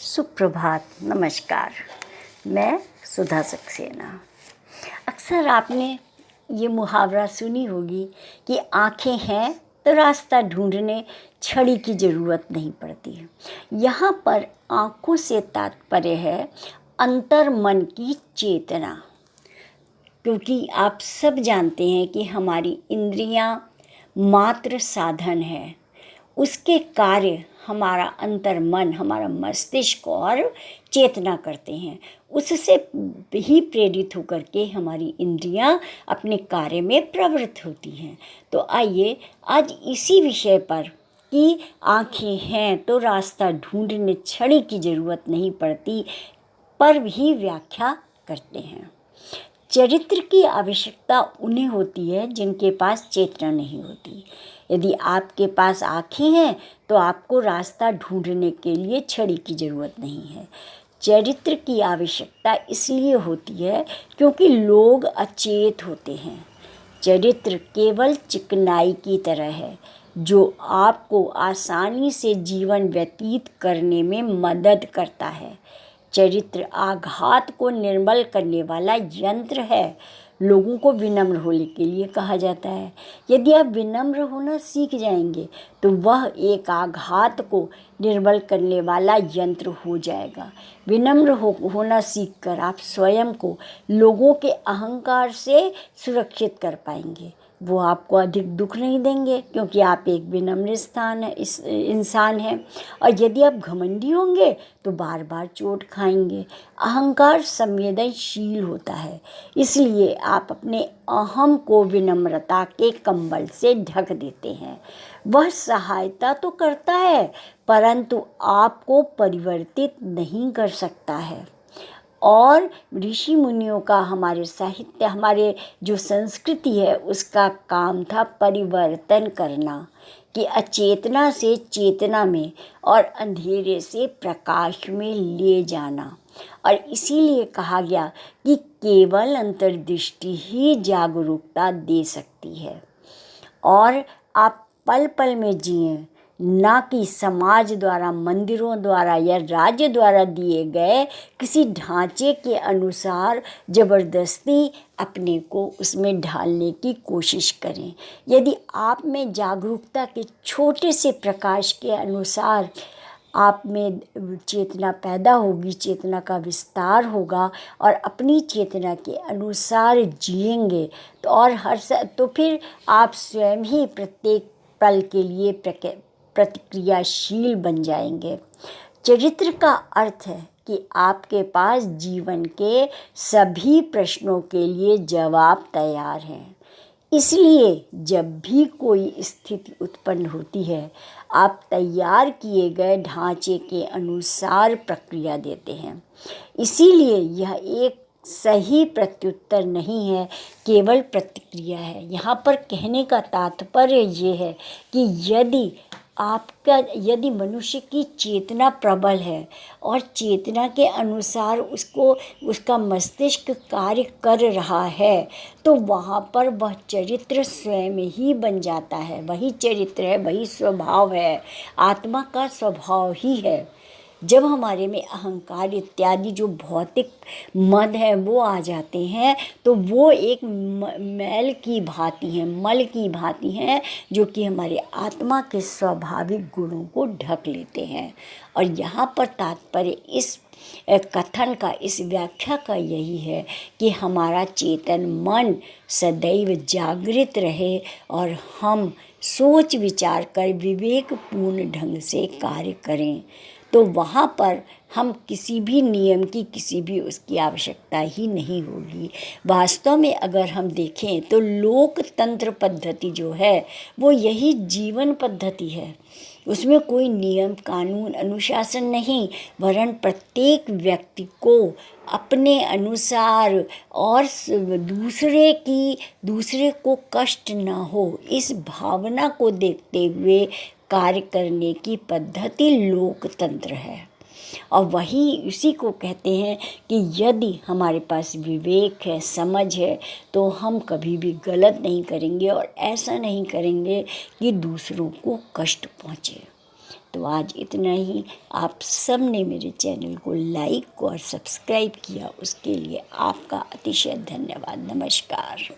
सुप्रभात, नमस्कार। मैं सुधा सक्सेना। अक्सर आपने ये मुहावरा सुनी होगी कि आँखें हैं तो रास्ता ढूंढने छड़ी की ज़रूरत नहीं पड़ती है। यहाँ पर आँखों से तात्पर्य है अंतर मन की चेतना, क्योंकि आप सब जानते हैं कि हमारी इंद्रियाँ मात्र साधन है, उसके कार्य हमारा अंतर मन, हमारा मस्तिष्क और चेतना करते हैं। उससे ही प्रेरित होकर के हमारी इंद्रियां अपने कार्य में प्रवृत्त होती हैं। तो आइए आज इसी विषय पर कि आँखें हैं तो रास्ता ढूंढने छड़ी की ज़रूरत नहीं पड़ती पर भी व्याख्या करते हैं। चरित्र की आवश्यकता उन्हें होती है जिनके पास चेतना नहीं होती। यदि आपके पास आँखें हैं तो आपको रास्ता ढूंढने के लिए छड़ी की ज़रूरत नहीं है। चरित्र की आवश्यकता इसलिए होती है क्योंकि लोग अचेत होते हैं। चरित्र केवल चिकनाई की तरह है जो आपको आसानी से जीवन व्यतीत करने में मदद करता है। चरित्र आघात को निर्मल करने वाला यंत्र है। लोगों को विनम्र होने के लिए कहा जाता है। यदि आप विनम्र होना सीख जाएंगे तो वह एक आघात को निर्मल करने वाला यंत्र हो जाएगा। विनम्र होना सीखकर आप स्वयं को लोगों के अहंकार से सुरक्षित कर पाएंगे। वो आपको अधिक दुख नहीं देंगे क्योंकि आप एक विनम्र इंसान हैं। और यदि आप घमंडी होंगे तो बार बार चोट खाएंगे। अहंकार संवेदनशील होता है, इसलिए आप अपने अहम को विनम्रता के कंबल से ढक देते हैं। वह सहायता तो करता है परंतु आपको परिवर्तित नहीं कर सकता है। और ऋषि मुनियों का हमारे साहित्य, हमारे जो संस्कृति है उसका काम था परिवर्तन करना, कि अचेतना से चेतना में और अंधेरे से प्रकाश में ले जाना। और इसीलिए कहा गया कि केवल अंतर्दृष्टि ही जागरूकता दे सकती है। और आप पल पल में जिएं, ना कि समाज द्वारा, मंदिरों द्वारा या राज्य द्वारा दिए गए किसी ढांचे के अनुसार ज़बरदस्ती अपने को उसमें ढालने की कोशिश करें। यदि आप में जागरूकता के छोटे से प्रकाश के अनुसार आप में चेतना पैदा होगी, चेतना का विस्तार होगा और अपनी चेतना के अनुसार जिएंगे तो फिर आप स्वयं ही प्रत्येक पल के लिए प्रतिक्रियाशील बन जाएंगे। चरित्र का अर्थ है कि आपके पास जीवन के सभी प्रश्नों के लिए जवाब तैयार हैं। इसलिए जब भी कोई स्थिति उत्पन्न होती है आप तैयार किए गए ढांचे के अनुसार प्रक्रिया देते हैं। इसीलिए यह एक सही प्रत्युत्तर नहीं है, केवल प्रतिक्रिया है। यहाँ पर कहने का तात्पर्य ये है कि यदि मनुष्य की चेतना प्रबल है और चेतना के अनुसार उसका मस्तिष्क कार्य कर रहा है तो वहाँ पर वह चरित्र स्वयं ही बन जाता है। वही चरित्र है, वही स्वभाव है, आत्मा का स्वभाव ही है। जब हमारे में अहंकार इत्यादि जो भौतिक मद है वो आ जाते हैं तो वो एक मैल की भांति हैं, मल की भांति हैं जो कि हमारे आत्मा के स्वाभाविक गुणों को ढक लेते हैं। और यहाँ पर तात्पर्य इस कथन का, इस व्याख्या का यही है कि हमारा चेतन मन सदैव जागृत रहे और हम सोच विचार कर विवेकपूर्ण ढंग से कार्य करें। तो वहाँ पर हम किसी भी नियम की, किसी भी उसकी आवश्यकता ही नहीं होगी। वास्तव में अगर हम देखें तो लोकतंत्र पद्धति जो है वो यही जीवन पद्धति है। उसमें कोई नियम, कानून, अनुशासन नहीं, वरन प्रत्येक व्यक्ति को अपने अनुसार और दूसरे को कष्ट ना हो इस भावना को देखते हुए कार्य करने की पद्धति लोकतंत्र है। और वही इसी को कहते हैं कि यदि हमारे पास विवेक है, समझ है, तो हम कभी भी गलत नहीं करेंगे और ऐसा नहीं करेंगे कि दूसरों को कष्ट पहुँचे। तो आज इतना ही। आप सब ने मेरे चैनल को लाइक और सब्सक्राइब किया, उसके लिए आपका अतिशय धन्यवाद। नमस्कार।